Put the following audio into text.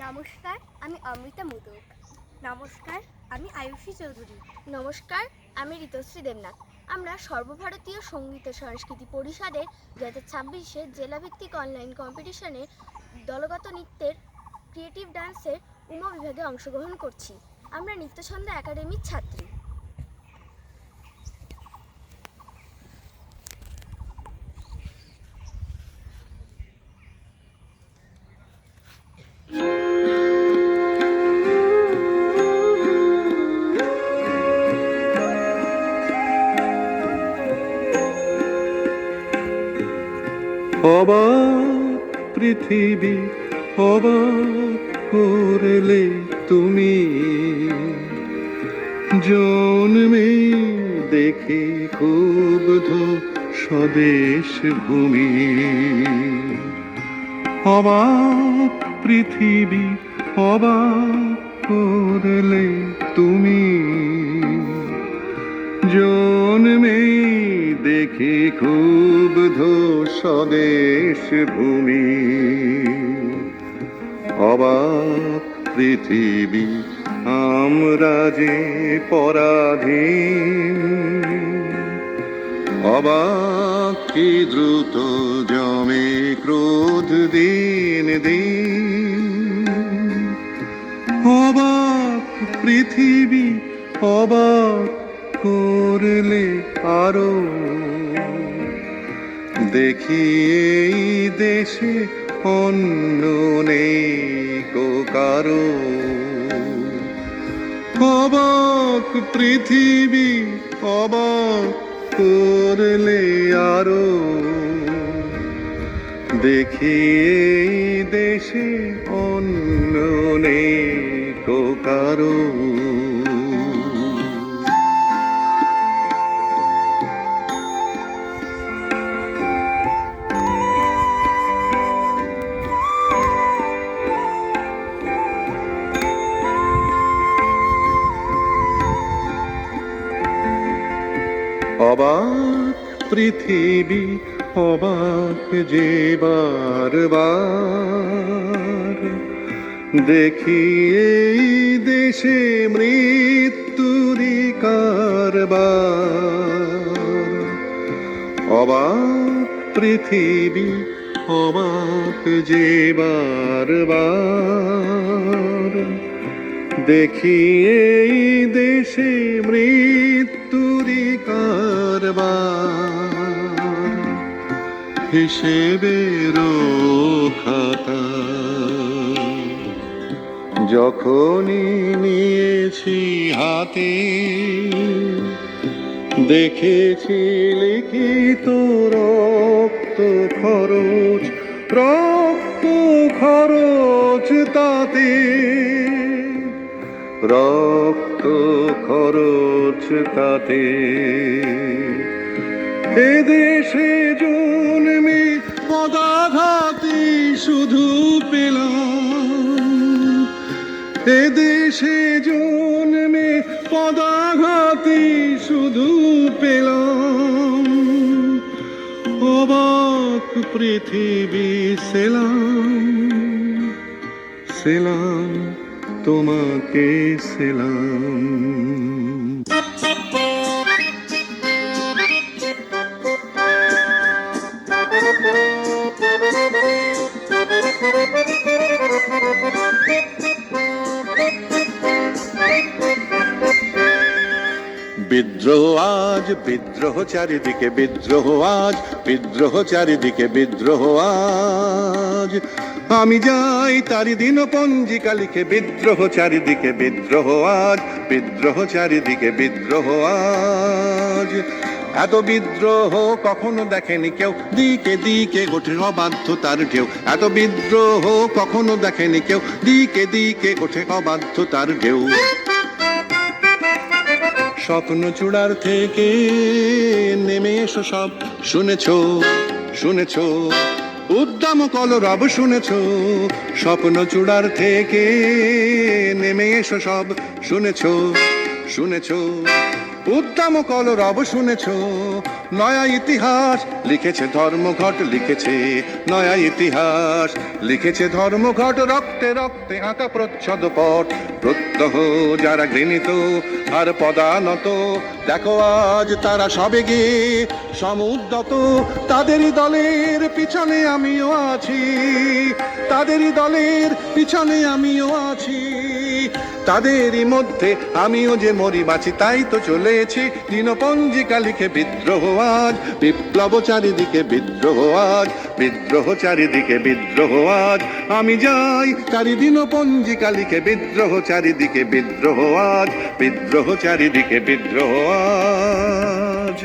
নমস্কার, আমি অমৃতা মোদক। নমস্কার, আমি আয়ুষী চৌধুরী। নমস্কার, আমি ঋতুশ্রী দেবনাথ। আমরা সর্বভারতীয় সঙ্গীত ও সংস্কৃতি পরিষদের 2026 জেলাভিত্তিক অনলাইন কম্পিটিশনে দলগত নৃত্যের ক্রিয়েটিভ ডান্সের উমা বিভাগে অংশগ্রহণ করছি। আমরা নৃত্যছন্দ একাডেমির ছাত্রী। অবাক পৃথিবী অবাক করলে তুমি, জন্মে দেখে ক্ষুব্ধ স্বদেশ ভূমি। অবাক পৃথিবী অবাক করলে তুমি, জন্মে দেখে ক্ষুব্ধ স্বদেশ ভূমি। অবাক পৃথিবী আমরা যে পরাধীন, অবাক কি দ্রুত জমে ক্রোধ দিন দিন। অবাক পৃথিবী অবাক করলে আরো, দেখি এই দেশে অন্য নেই কো কারো। অবাক পৃথিবী অবাক করলে আরো, দেখি এই দেশে অন্য নেই কো কারো। অবাক পৃথিবী অবাক যে বারবার, দেখি এই দেশে মৃত্যুরই কারবার। অবাক পৃথিবী অবাক যে বারবার, দেখি এই দেশে মৃত্যুরই কারবার। হিসেবেরও খাতা যখনই নিয়েছি হাতে, দেখেছি লিখিত রক্ত খরচ, রক্ত খরচ তাতে, রক্ত খরচ তাতে। এদেশে জন্মে পদাঘাতী শুধু পেলাম, এদেশে জন্মে পদাঘাতী শুধু পেলাম। অবাক পৃথিবী সেলাম, সেলাম তোমাকে সেলাম। বিদ্রোহ আজ বিদ্রোহ চারিদিকে, বিদ্রোহ আজ বিদ্রোহ চারিদিকে, বিদ্রোহ আজ। আমি যাই তারি দিন পঞ্জিকা লিখে, বিদ্রোহ চারিদিকে, বিদ্রোহ আজ বিদ্রোহ চারিদিকে, বিদ্রোহ আজ। এত বিদ্রোহ কখনো দেখেনি কেউ, দিকে দিকে গোঠে অবাধ্যতার ঢেউ। এত বিদ্রোহ কখনো দেখেনি কেউ, দিকে দিকে গোঠে অবাধ্যতার ঢেউ। স্বপ্ন চূড়ার থেকে নেমে এসো সব, শুনেছো শুনেছো উদ্দাম কলরব, শুনেছো। স্বপ্ন চূড়ার থেকে নেমে এসো সব, শুনেছো শুনেছো উদ্দাম কলরব শুনেছ, নয়া ইতিহাস লিখেছে ধর্মঘট, লিখেছে নয়া ইতিহাস লিখেছে ধর্মঘট। রক্তে রক্তে আঁকা প্রচ্ছদ পট, প্রত্যহ যারা ঘৃণিত আর পদানত, দেখো আজ তারা সবে গিয়ে সমুদ্যত। তাদেরই দলের পিছনে আমিও আছি, তাদেরই দলের পিছনে আমিও আছি। তাদেরই মধ্যে আমিও যে মরি বাঁচি, তাই তো চলেছি দিনপঞ্জিকা লিখে বিদ্রোহ আজ। বিপ্লব চারিদিকে বিদ্রোহ আজ, বিদ্রোহ চারিদিকে বিদ্রোহ আজ। আমি যাই তারি দিনপঞ্জিকা লিখে বিদ্রোহ চারিদিকে বিদ্রোহ আজ, বিদ্রোহ চারিদিকে বিদ্রোহ আজ।